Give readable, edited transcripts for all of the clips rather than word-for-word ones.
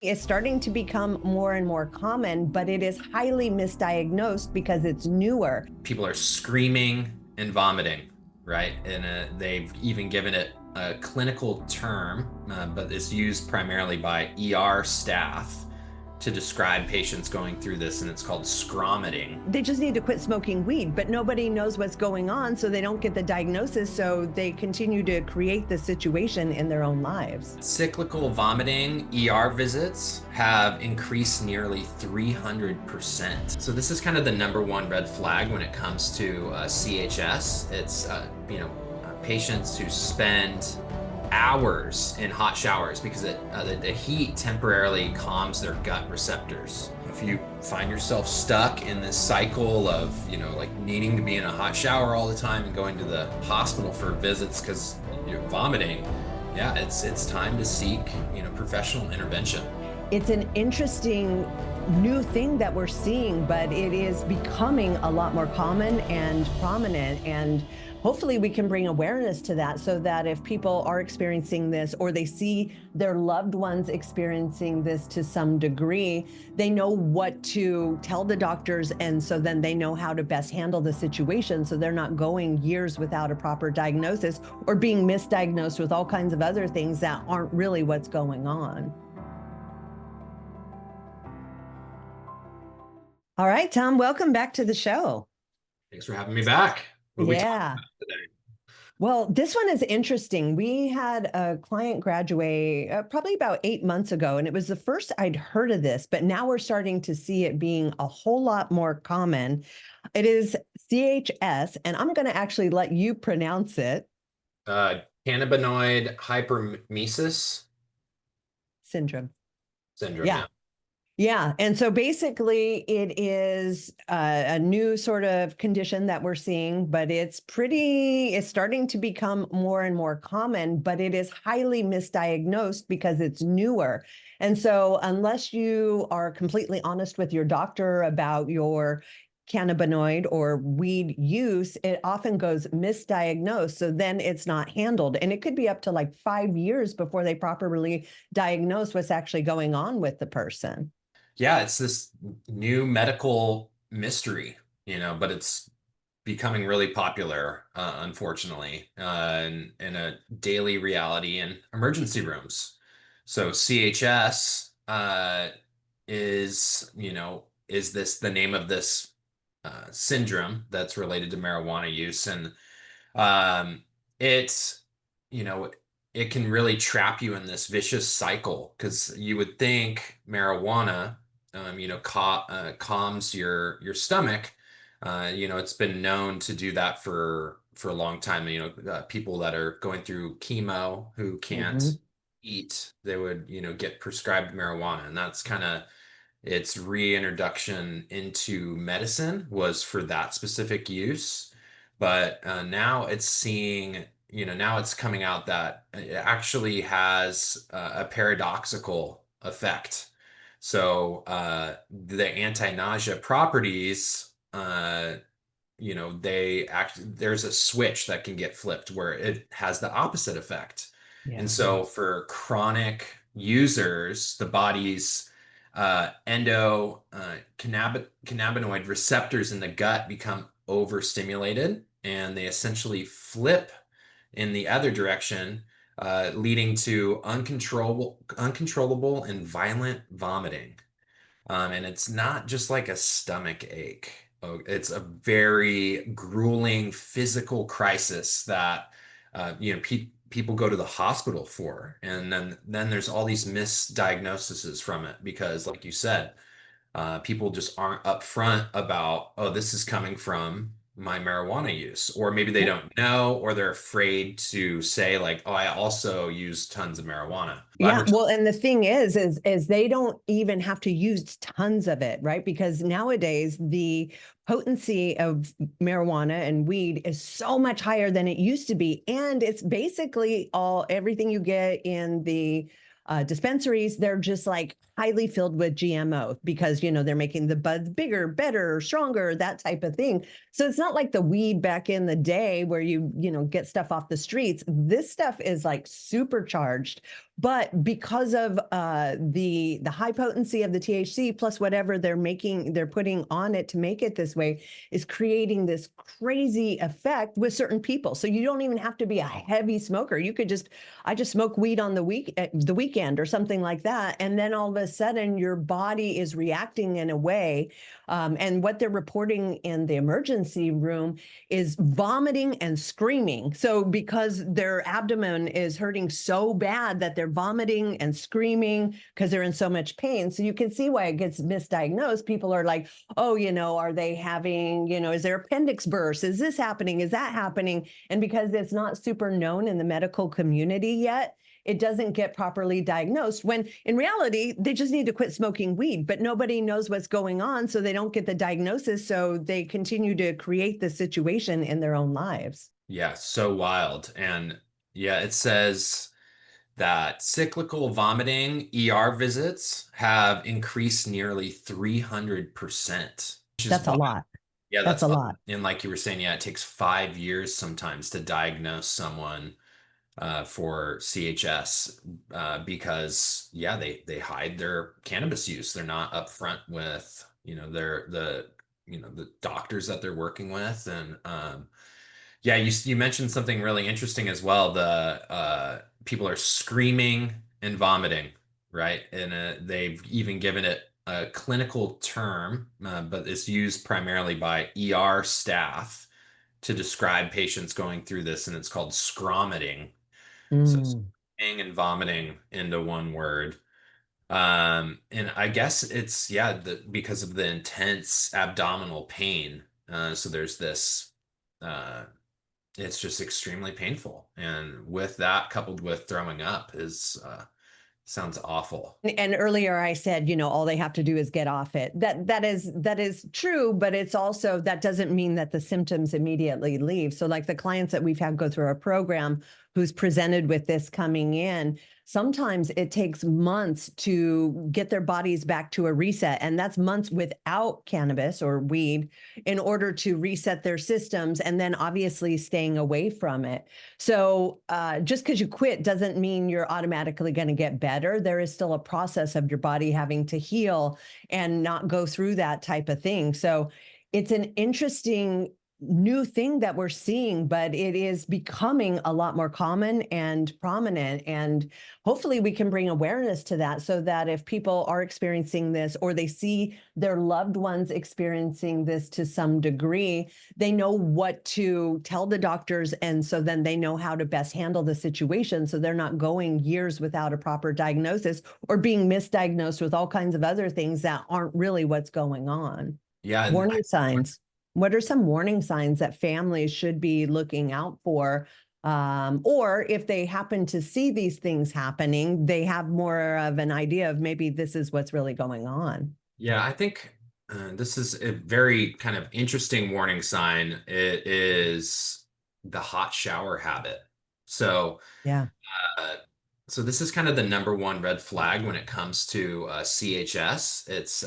Is starting to become more and more common, but it is highly misdiagnosed because it's newer. People are screaming and vomiting, right? And they've even given it a clinical term, but it's used primarily by ER staff to describe patients going through this, and it's called scromiting. They just need to quit smoking weed, but nobody knows what's going on, so they don't get the diagnosis, so they continue to create the situation in their own lives. Cyclical vomiting ER visits have increased nearly 300%. So this is kind of the number one red flag when it comes to CHS. It's patients who spend hours in hot showers because the heat temporarily calms their gut receptors. If you find yourself stuck in this cycle of, like needing to be in a hot shower all the time and going to the hospital for visits because you're vomiting, yeah, it's time to seek, professional intervention. It's an interesting new thing that we're seeing, but it is becoming a lot more common and prominent, and hopefully we can bring awareness to that so that if people are experiencing this or they see their loved ones experiencing this to some degree, they know what to tell the doctors, and so then they know how to best handle the situation so they're not going years without a proper diagnosis or being misdiagnosed with all kinds of other things that aren't really what's going on. All right, Tom, welcome back to the show. Thanks for having me back. What are we talking Yeah. about today? Well, this one is interesting. We had a client graduate probably about 8 months ago, and it was the first I'd heard of this, but now we're starting to see it being a whole lot more common. It is CHS, and I'm going to actually let you pronounce it. Cannabinoid hyperemesis Syndrome. syndrome, Yeah. yeah. Yeah. And so basically, it is a new sort of condition that we're seeing, but it's starting to become more and more common, but it is highly misdiagnosed because it's newer. And so, unless you are completely honest with your doctor about your cannabinoid or weed use, it often goes misdiagnosed. So then it's not handled. And it could be up to like 5 years before they properly diagnose what's actually going on with the person. Yeah, it's this new medical mystery, but it's becoming really popular, unfortunately, in a daily reality in emergency rooms. So CHS is this the name of this syndrome that's related to marijuana use, and um, it's you know it can really trap you in this vicious cycle because you would think marijuana calms your stomach. It's been known to do that for a long time. People that are going through chemo who can't Mhm. eat, they would get prescribed marijuana, and that's kind of its reintroduction into medicine was for that specific use. But now it's coming out that it actually has a paradoxical effect. So the anti-nausea properties, there's a switch that can get flipped where it has the opposite effect. And Yeah. so for chronic users, the body's cannabinoid receptors in the gut become overstimulated and they essentially flip in the other direction, leading to uncontrollable and violent vomiting. And it's not just like a stomach ache. Oh, it's a very grueling physical crisis that people go to the hospital for. And then there's all these misdiagnoses from it because, like you said, people just aren't upfront about, oh, this is coming from my marijuana use, or maybe they don't know, or they're afraid to say like, oh, I also use tons of marijuana. Yeah, well, and the thing is they don't even have to use tons of it, right? Because nowadays the potency of marijuana and weed is so much higher than it used to be, and it's basically everything you get in the dispensaries, they're just like highly filled with GMO because, they're making the buds bigger, better, stronger, that type of thing. So it's not like the weed back in the day where get stuff off the streets. This stuff is like supercharged. But because of the high potency of the THC plus whatever they're putting on it to make it this way is creating this crazy effect with certain people. So you don't even have to be a heavy smoker. You could I just smoke weed on the weekend or something like that, and then all of a sudden your body is reacting in a way. And what they're reporting in the emergency room is vomiting and screaming. So because their abdomen is hurting so bad that they're vomiting and screaming because they're in so much pain. So you can see why it gets misdiagnosed. People are like, oh, are they having, is their appendix burst? Is this happening? Is that happening? And because it's not super known in the medical community yet, it doesn't get properly diagnosed, when in reality, they just need to quit smoking weed, but nobody knows what's going on. So they don't get the diagnosis. So they continue to create the situation in their own lives. Yeah, so wild. And yeah, it says that cyclical vomiting ER visits have increased nearly 300%, which is That's a wild. lot. Yeah, That's that's a wild. lot. And like you were saying, yeah, it takes 5 years sometimes to diagnose someone for CHS because yeah, they hide their cannabis use. They're not upfront with the doctors that they're working with. And yeah, you mentioned something really interesting as well. The people are screaming and vomiting, right? And they've even given it a clinical term, but it's used primarily by ER staff to describe patients going through this, and it's called scromiting. So Mm. screaming and vomiting into one word. And I guess it's yeah, because of the intense abdominal pain. So there's this it's just extremely painful. And with that coupled with throwing up is sounds awful. And earlier I said, all they have to do is get off it. That is true, but it's also, that doesn't mean that the symptoms immediately leave. So like the clients that we've had go through our program who's presented with this coming in, sometimes it takes months to get their bodies back to a reset. And that's months without cannabis or weed in order to reset their systems, and then obviously staying away from it. So just because you quit doesn't mean you're automatically going to get better. There is still a process of your body having to heal and not go through that type of thing. So it's an interesting new thing that we're seeing, but it is becoming a lot more common and prominent. And hopefully we can bring awareness to that so that if people are experiencing this or they see their loved ones experiencing this to some degree, they know what to tell the doctors. And so then they know how to best handle the situation. So they're not going years without a proper diagnosis or being misdiagnosed with all kinds of other things that aren't really what's going on. Yeah, and Warning signs. What are some warning signs that families should be looking out for? Or if they happen to see these things happening, they have more of an idea of maybe this is what's really going on. yeah, I think this is a very kind of interesting warning sign. It is the hot shower habit. So Yeah. Uh, so this is kind of the number one red flag when it comes to CHS. It's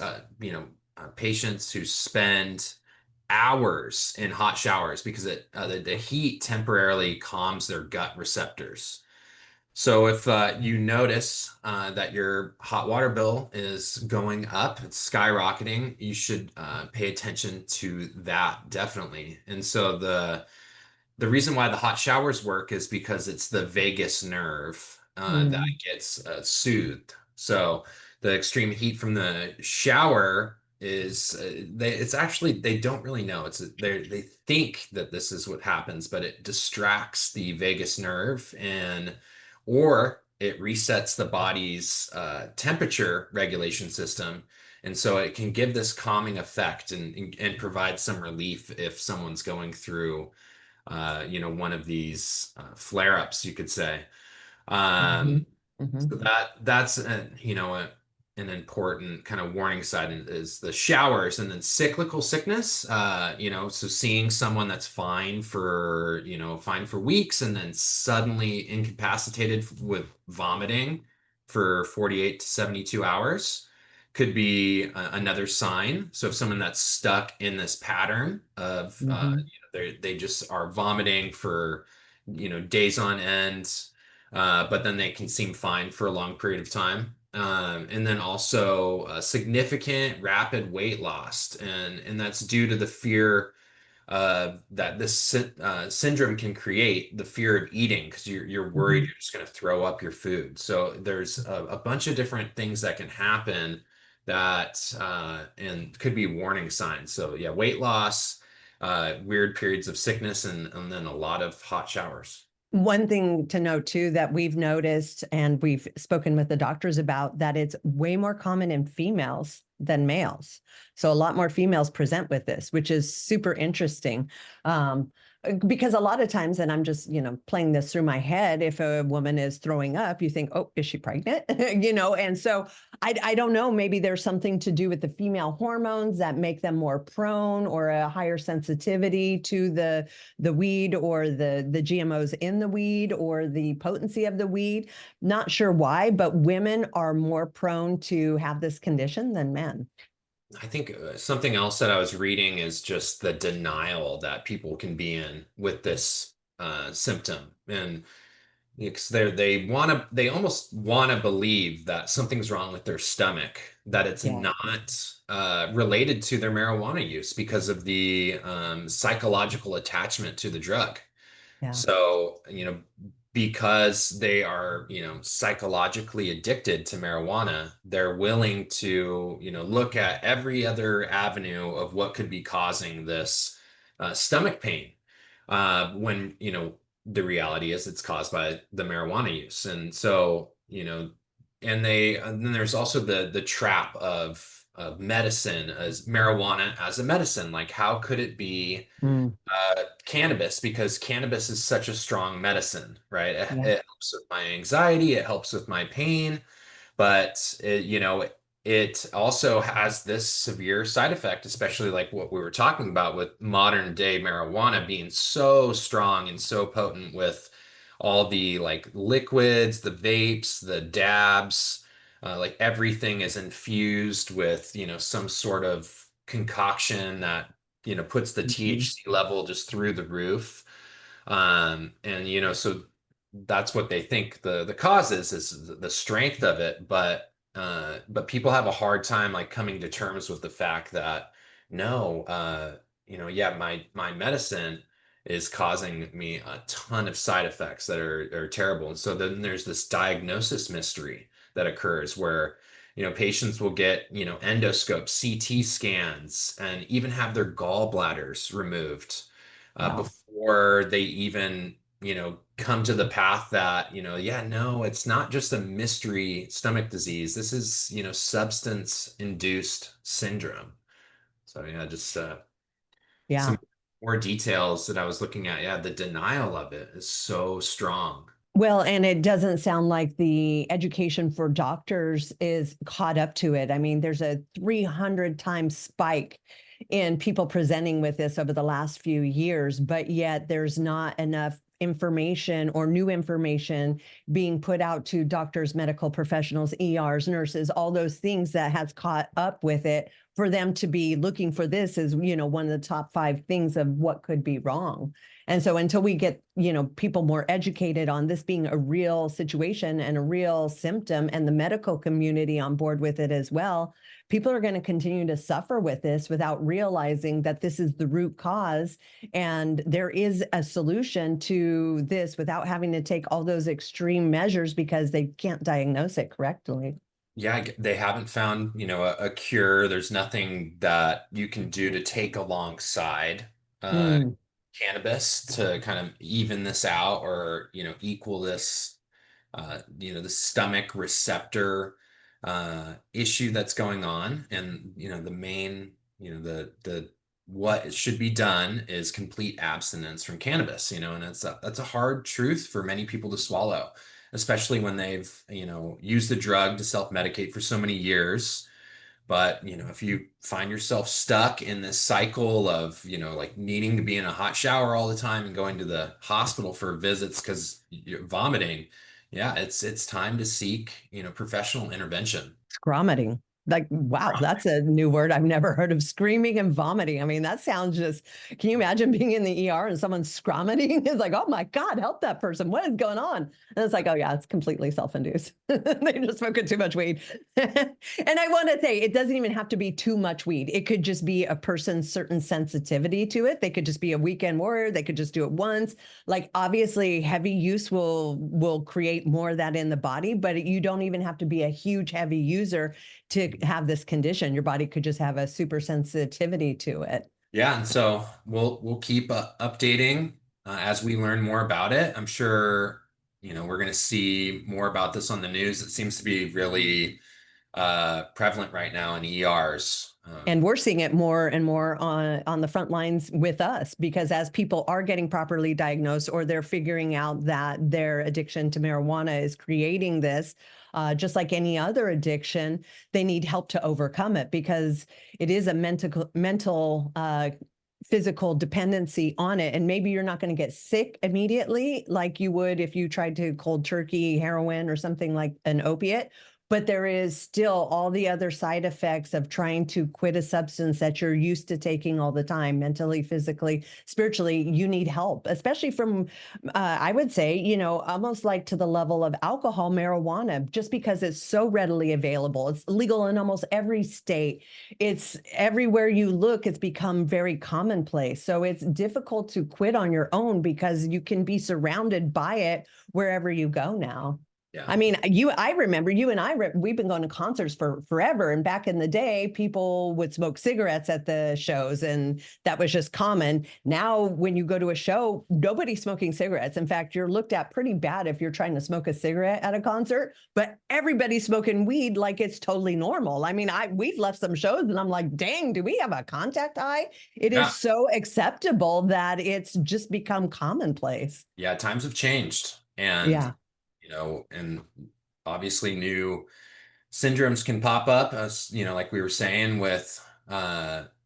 patients who spend hours in hot showers because the heat temporarily calms their gut receptors. So if you notice that your hot water bill is going up, it's skyrocketing, you should pay attention to that definitely. And so the reason why the hot showers work is because it's the vagus nerve that gets soothed. So the extreme heat from the shower is it's actually they don't really know. They think that this is what happens, but it distracts the vagus nerve or it resets the body's temperature regulation system. And so it can give this calming effect and provide some relief if someone's going through one of these flare-ups, you could say. Mm-hmm. Um, Mm-hmm. so that's an important kind of warning sign is the showers, and then cyclical sickness. So seeing someone that's fine for weeks and then suddenly incapacitated with vomiting for 48 to 72 hours could be another sign. So if someone that's stuck in this pattern of Mhm. they just are vomiting for days on end, but then they can seem fine for a long period of time. And then also significant rapid weight loss, and that's due to the fear that this syndrome can create, the fear of eating, because you're worried Mhm. you're just going to throw up your food. So there's a bunch of different things that can happen that and could be warning signs. So yeah, weight loss, weird periods of sickness, and then a lot of hot showers. One thing to note too that we've noticed and we've spoken with the doctors about that it's way more common in females than males. So a lot more females present with this, which is super interesting. Because a lot of times, and I'm just, playing this through my head, if a woman is throwing up, you think, oh, is she pregnant? And so I don't know, maybe there's something to do with the female hormones that make them more prone or a higher sensitivity to the weed or the GMOs in the weed or the potency of the weed. Not sure why, but women are more prone to have this condition than men. I think something else that I was reading is just the denial that people can be in with this symptom. And because they almost want to believe that something's wrong with their stomach, that it's Yeah, not related to their marijuana use because of the psychological attachment to the drug. yeah. So, because they are, psychologically addicted to marijuana, they're willing to, look at every other avenue of what could be causing this stomach pain. When, the reality is it's caused by the marijuana use. And so, and then there's also the trap of medicine as marijuana as a medicine. Like, how could it be Mm, cannabis, because cannabis is such a strong medicine, right? yeah. It helps with my anxiety, it helps with my pain, but it also has this severe side effect, especially like what we were talking about with modern day marijuana being so strong and so potent with all the like liquids, the vapes, the dabs, like everything is infused with, some sort of concoction that, puts the Mhm. THC level just through the roof. And so that's what they think the cause is the strength of it, but people have a hard time like coming to terms with the fact that no, yeah, my medicine is causing me a ton of side effects that are terrible. And so then there's this diagnosis mystery that occurs where patients will get endoscopes, CT scans, and even have their gallbladders removed Wow. before they even come to the path that yeah, no, it's not just a mystery stomach disease. This is substance induced syndrome. So yeah, just some Yeah. more details that I was looking at. Yeah, the denial of it is so strong. Well, and it doesn't sound like the education for doctors is caught up to it. I mean, there's a 300 times spike in people presenting with this over the last few years, but yet there's not enough information or new information being put out to doctors, medical professionals, ERs, nurses, all those things that has caught up with it for them to be looking for this as, one of the top 5 things of what could be wrong. And so until we get, people more educated on this being a real situation and a real symptom and the medical community on board with it as well, people are going to continue to suffer with this without realizing that this is the root cause and there is a solution to this without having to take all those extreme measures because they can't diagnose it correctly. Yeah, they haven't found, a cure. There's nothing that you can do to take alongside uh, Mm, cannabis to kind of even this out or, equal this, the stomach receptor issue that's going on. And, the main, the what should be done is complete abstinence from cannabis, and that's a hard truth for many people to swallow, especially when they've, used the drug to self-medicate for so many years. But, if you find yourself stuck in this cycle of, like needing to be in a hot shower all the time and going to the hospital for visits because you're vomiting, Yeah, it's time to seek, professional intervention. Scromiting. Like, wow, that's a new word. I've never heard of screaming and vomiting. I mean, that sounds just, can you imagine being in the ER and someone scromiting? It's like, oh my God, help that person. What is going on? And it's like, oh yeah, it's completely self-induced. They just smoking too much weed. And I want to say, it doesn't even have to be too much weed. It could just be a person's certain sensitivity to it. They could just be a weekend warrior. They could just do it once. Like, obviously heavy use will create more of that in the body, but you don't even have to be a huge heavy user to have this condition. Your body could just have a super sensitivity to it. Yeah, and so we'll keep updating as we learn more about it. I'm sure, we're going to see more about this on the news. It seems to be really prevalent right now in ERs. And we're seeing it more and more on the front lines with us, because as people are getting properly diagnosed, or they're figuring out that their addiction to marijuana is creating this, just like any other addiction, they need help to overcome it, because it is a mental physical dependency on it. And maybe you're not going to get sick immediately like you would if you tried to cold turkey heroin or something like an opiate. But there is still all the other side effects of trying to quit a substance that you're used to taking all the time, mentally, physically, spiritually. You need help, especially from, I would say, almost like to the level of alcohol, marijuana, just because it's so readily available. It's legal in almost every state. It's everywhere you look, it's become very commonplace. So it's difficult to quit on your own because you can be surrounded by it wherever you go now. Yeah. I mean, I remember you and we've been going to concerts for forever. And back in the day, people would smoke cigarettes at the shows, and that was just common. Now, when you go to a show, nobody's smoking cigarettes. In fact, you're looked at pretty bad if you're trying to smoke a cigarette at a concert, but everybody's smoking weed like it's totally normal. I mean, we've left some shows and I'm like, dang, do we have a contact high? It is so acceptable that it's just become commonplace. Yeah, times have changed. And yeah. And obviously new syndromes can pop up, as like we were saying, with overusing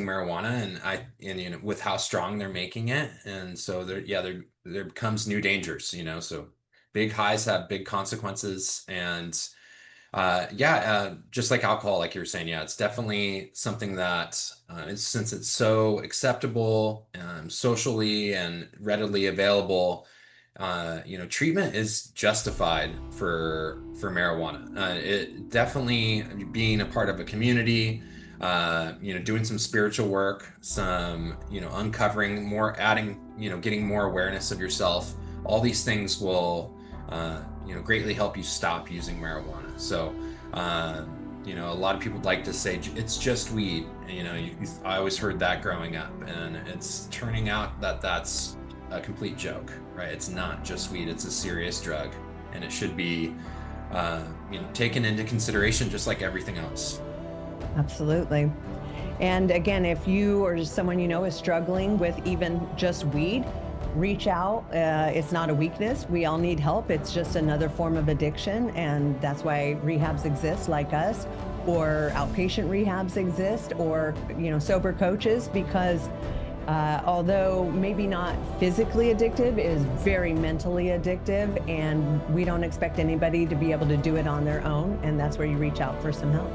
marijuana, and with how strong they're making it. And so there becomes new dangers, so big highs have big consequences. And just like alcohol, like you were saying, it's definitely something that since it's so acceptable, socially and readily available, treatment is justified for marijuana. It definitely, being a part of a community, doing some spiritual work, some, uncovering more, adding, getting more awareness of yourself. All these things will, greatly help you stop using marijuana. So, a lot of people like to say it's just weed. I always heard that growing up, and it's turning out that that's a complete joke, right? It's not just weed, it's a serious drug, and it should be taken into consideration just like everything else. Absolutely. And again, if you or someone is struggling with even just weed, reach out. It's not a weakness. We all need help. It's just another form of addiction, and that's why rehabs exist like us, or outpatient rehabs exist, or sober coaches, because although maybe not physically addictive, it is very mentally addictive, and we don't expect anybody to be able to do it on their own, and that's where you reach out for some help.